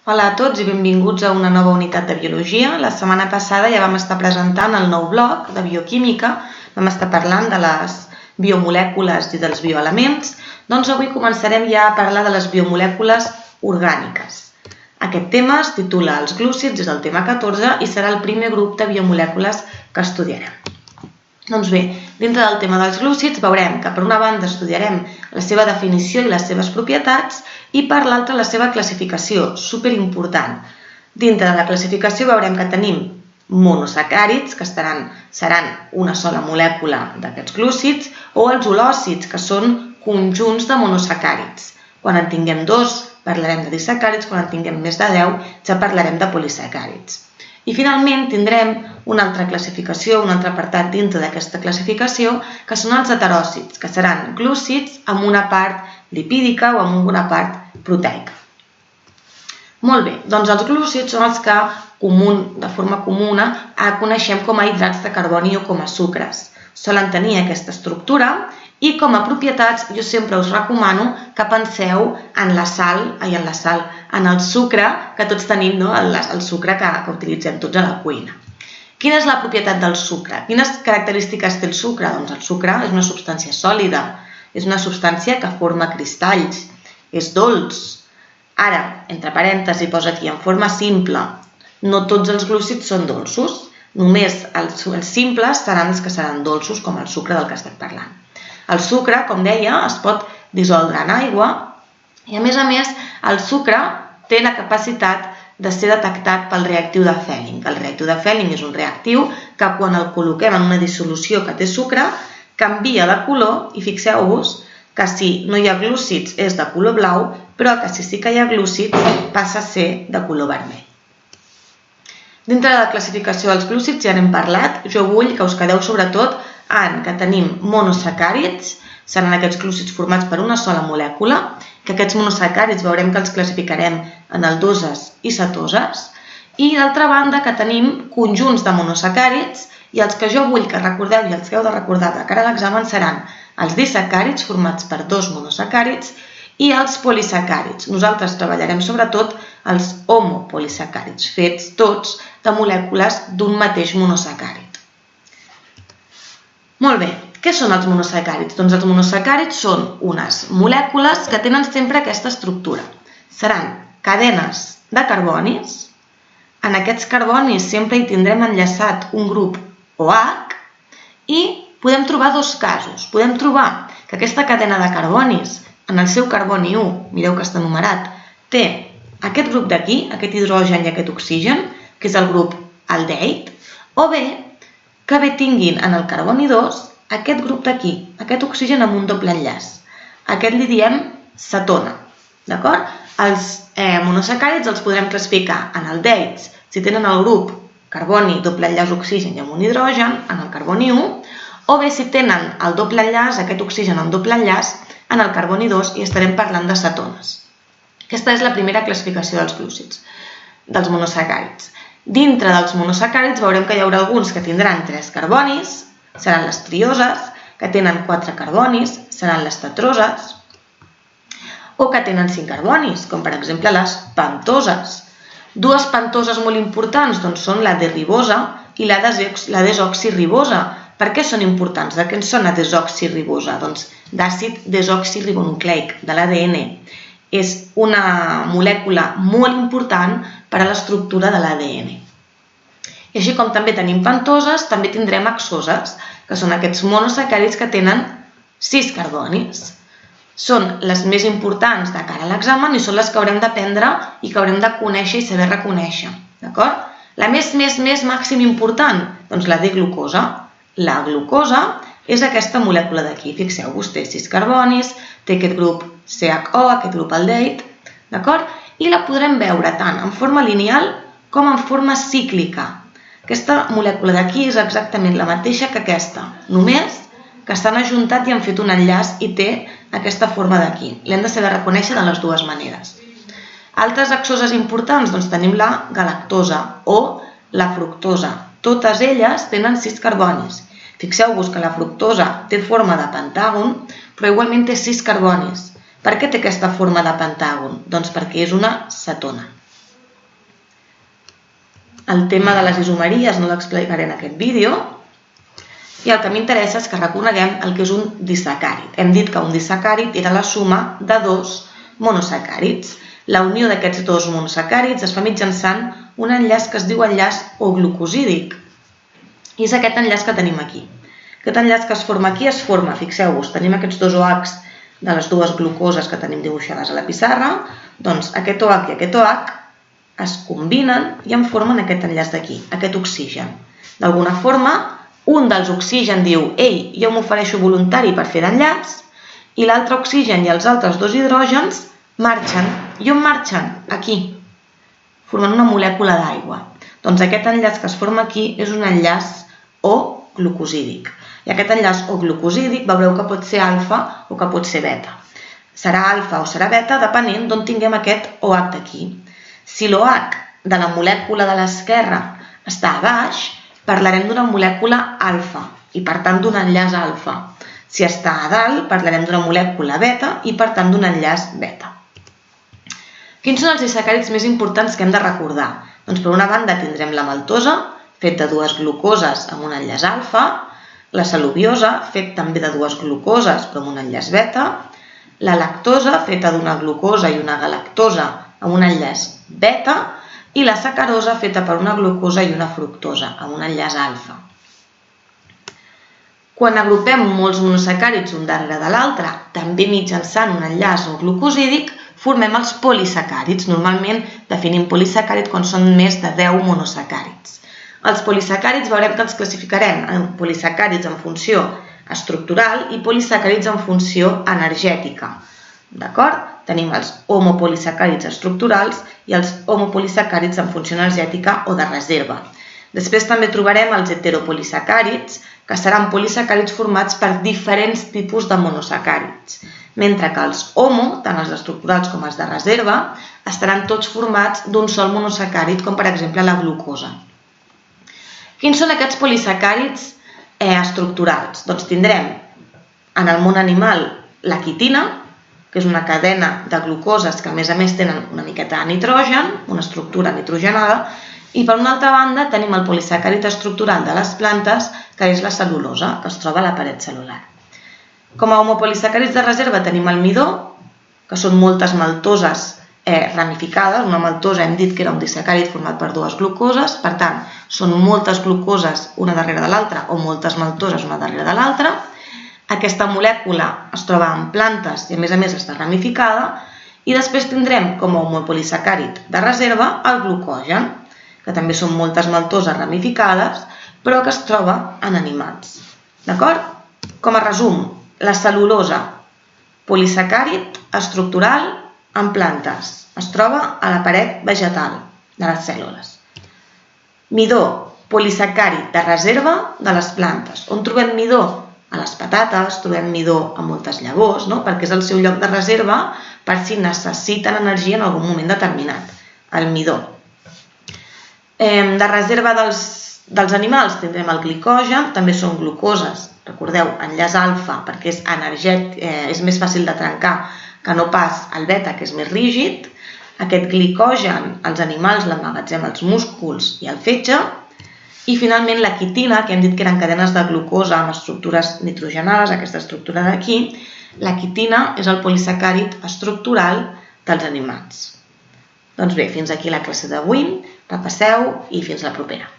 Hola a tots i benvinguts a una nova unitat de Biologia. La setmana passada ja vam estar presentant el nou bloc de Bioquímica, vam estar parlant de les biomolècules i dels bioelements, doncs avui començarem ja a parlar de les biomolècules orgàniques. Aquest tema es titula Els glúcids, és el tema 14 i serà el primer grup de biomolècules que estudiarem. Doncs bé, dintre del tema dels glúcids veurem que per una banda estudiarem la seva definició i les seves propietats i per l'altra la seva classificació, superimportant. Dintre de la classificació veurem que tenim monosacàrids, que seran una sola molècula d'aquests glúcids, o els holòcids, que són conjunts de monosacàrids. Quan en tinguem 2 parlarem de disacàrids, quan en tinguem més de 10 ja parlarem de polisacàrids. I finalment tindrem una altra classificació, un altre apartat dintre d'aquesta classificació, que són els heteròcids, que seran glúcids amb una part lipídica o amb una part proteica. Molt bé, doncs els glúcids són els que de forma comuna coneixem com a hidrats de carboni o com a sucres. Solen tenir aquesta estructura i com a propietats jo sempre us recomano que penseu en el sucre que tots tenim, el sucre que utilitzem tots a la cuina. Quina és la propietat del sucre? Quines característiques té el sucre? Doncs el sucre és una substància sòlida, és una substància que forma cristalls, és dolç. Ara, entre parèntesis, posa aquí en forma simple. No tots els glúcids són dolços, només els simples seran els que seran dolços, com el sucre del que estem parlant. El sucre, com deia, es pot dissoldre en aigua i, a més, el sucre té la capacitat de ser detectat pel reactiu de Fehling. El reactiu de Fehling és un reactiu que quan el col·loquem en una dissolució que té sucre, canvia de color i fixeu-vos que si no hi ha glúcids és de color blau, però que si sí que hi ha glúcids passa a ser de color vermell. Dintre de la classificació dels glúcids ja n'hem parlat, jo vull que us quedeu sobretot en que tenim monosacàrids, seran aquests glúcids formats per una sola molècula, que aquests monosacàrids veurem que els classificarem en aldoses i cetoses, i d'altra banda que tenim conjunts de monosacàrids, i els que jo vull que recordeu i els que heu de recordar de cara a l'examen seran els disacàrids formats per 2 monosacàrids i els polisacàrids. Nosaltres treballarem sobretot els homopolisacàrids, fets tots de molècules d'un mateix monosacàrid. Molt bé, què són els monosacàrids? Doncs els monosacàrids són unes molècules que tenen sempre aquesta estructura. Seran cadenes de carbonis. En aquests carbonis sempre hi tindrem enllaçat un grup OH i podem trobar 2 casos. Podem trobar que aquesta cadena de carbonis, en el seu carboni 1, mireu que està numerat, té aquest grup d'aquí, aquest hidrogen i aquest oxigen, que és el grup aldehid, o bé que tinguin en el carboni 2 aquest grup d'aquí, aquest oxigen amb un doble enllaç. Aquest li diem cetona. D'acord? Els monosacàrids els podrem classificar en aldehìds si tenen el grup carboni, doble enllaç oxigen i amb un hidrogen, en el carboni 1, o bé si tenen el doble enllaç, aquest oxigen amb doble enllaç, en el carboni 2 i estarem parlant de cetones. Aquesta és la primera classificació dels glúcids, dels monosacàrids. Dintre dels monosacàrids veurem que hi haurà alguns que tindran 3 carbonis, seran les trioses, que tenen 4 carbonis, seran les tetroses, o que tenen 5 carbonis, com per exemple les pentoses. 2 pentoses molt importants són la D-ribosa i la desoxiribosa. Per què són importants? De què en són la desoxiribosa? Doncs d'àcid desoxiribonucleic, de l'ADN. És una molècula molt important per a l'estructura de l'ADN. I així com també tenim pentoses, també tindrem hexoses, que són aquests monosacàrids que tenen 6 carbonis. Són les més importants de cara a l'examen i són les que haurem d'aprendre i que haurem de conèixer i saber reconèixer. D'acord? La més màxim important, doncs la D-glucosa. La glucosa és aquesta molècula d'aquí. Fixeu-vos, té 6 carbonis, té aquest grup CHO, aquest grup aldehid, d'acord? I la podrem veure tant en forma lineal com en forma cíclica. Aquesta molècula d'aquí és exactament la mateixa que aquesta, només que s'han ajuntat i han fet un enllaç i té aquesta forma d'aquí. L'hem de saber reconèixer de les dues maneres. Altres hexoses importants, doncs tenim la galactosa o la fructosa. Totes elles tenen 6 carbonis. Fixeu-vos que la fructosa té forma de pentàgon, però igualment té 6 carbonis. Per què té aquesta forma de pentàgon? Doncs perquè és una cetona. El tema de les isomeries no l'explicaré en aquest vídeo. I el que m'interessa és que reconeguem el que és un disacàrid. Hem dit que un disacàrid era la suma de dos monosacàrids. La unió d'aquests dos monosacàrids es fa mitjançant un enllaç que es diu enllaç O-glucosídic. I és aquest enllaç que tenim aquí. Aquest enllaç que es forma aquí es forma, fixeu-vos, tenim aquests dos OH de les dues glucoses que tenim dibuixades a la pissarra, doncs aquest OH i aquest OH es combinen i en formen aquest enllaç d'aquí, aquest oxigen. D'alguna forma, un dels oxigen diu «Ei, jo m'ofereixo voluntari per fer d'enllaç», i l'altre oxigen i els altres dos hidrògens marxen. I on marxen? Aquí, formant una molècula d'aigua. Doncs aquest enllaç que es forma aquí és un enllaç O-glucosídic. I aquest enllaç O-glucosídic veureu que pot ser alfa o que pot ser beta. Serà alfa o serà beta depenent d'on tinguem aquest OH d'aquí. Si l'OH de la molècula de l'esquerra està a baix, parlarem d'una molècula alfa i per tant d'un enllaç alfa. Si està a dalt, parlarem d'una molècula beta i per tant d'un enllaç beta. Quins són els disacàrids més importants que hem de recordar? Doncs per una banda tindrem la maltosa, fet de dues glucoses amb un enllaç alfa, la celuliosa, fet també de dues glucoses però amb un enllaç beta, la lactosa, feta d'una glucosa i una galactosa amb un enllaç beta, i la sacarosa, feta per una glucosa i una fructosa amb un enllaç alfa. Quan agrupem molts monosacàrids un darrere de l'altre, també mitjançant un enllaç O-glucosídic, formem els polisacàrids. Normalment definim polisacàrid quan són més de 10 monosacàrids. Els polisacàrids veurem que els classificarem en polisacàrids en funció estructural i polisacàrids en funció energètica. D'acord? Tenim els homopolisacàrids estructurals i els homopolisacàrids en funció energètica o de reserva. Després també trobarem els heteropolisacàrids, que seran polisacàrids formats per diferents tipus de monosacàrids, mentre que els homo, tant els estructurals com els de reserva, estaran tots formats d'un sol monosacàrid, com per exemple la glucosa. Quins són aquests polisacàrids estructurals? Doncs tindrem en el món animal la quitina, que és una cadena de glucoses que a més tenen una miqueta de nitrogen, una estructura nitrogenada, i per una altra banda tenim el polisacàrid estructural de les plantes, que és la cel·lulosa, que es troba a la paret cel·lular. Com a homopolisacàrids de reserva tenim el midó, que són moltes maltoses ramificades. Una maltosa hem dit que era un disacàrid format per dues glucoses, per tant, són moltes glucoses una darrere de l'altra o moltes maltoses una darrere de l'altra. Aquesta molècula es troba en plantes i a més està ramificada, i després tindrem com a homopolisacàrid de reserva el glucogen, que també són moltes maltoses ramificades, però que es troba en animals. D'acord? Com a resum, la cel·lulosa, polisacàrid estructural en plantes, es troba a la paret vegetal de les cèl·lules. Midó, polisacàrid de reserva de les plantes. On trobem midó? A les patates, trobem midó a moltes llavors, perquè és el seu lloc de reserva per si necessiten energia en algun moment determinat, el midó. De reserva dels animals tindrem el glicogen, també són glucoses, recordeu, enllaç alfa perquè és més fàcil de trencar que no pas el beta, que és més rígid. Aquest glicogen, els animals l'emmagatzemen als músculs i al fetge. I finalment la quitina, que hem dit que eren cadenes de glucosa amb estructures nitrogenades, aquesta estructura d'aquí. La quitina és el polisacàrid estructural dels animals. Doncs bé, fins aquí la classe d'avui. Repasseu i fins la propera.